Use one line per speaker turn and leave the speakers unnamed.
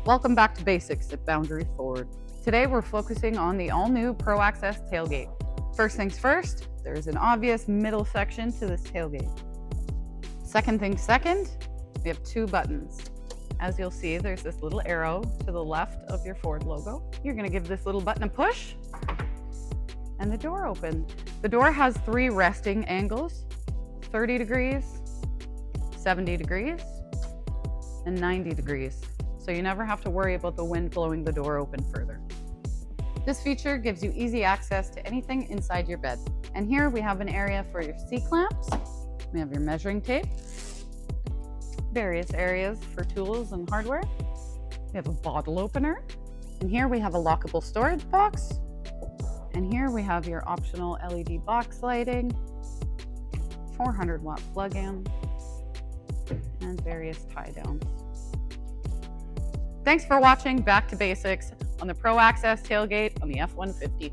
Welcome back to Basics at Boundary Ford. Today we're focusing on the all-new Pro Access tailgate. First things first, there's an obvious middle section to this tailgate. Second things second, we have two buttons. As you'll see, there's this little arrow to the left of your Ford logo. You're going to give this little button a push, and the door opens. The door has three resting angles, 30 degrees, 70 degrees, and 90 degrees. So you never have to worry about the wind blowing the door open further. This feature gives you easy access to anything inside your bed. And here we have an area for your C-clamps. We have your measuring tape, various areas for tools and hardware. We have a bottle opener. And here we have a lockable storage box. And here we have your optional LED box lighting, 400-watt plug-in, and various tie-downs. Thanks for watching Back to Basics on the Pro Access tailgate on the F-150.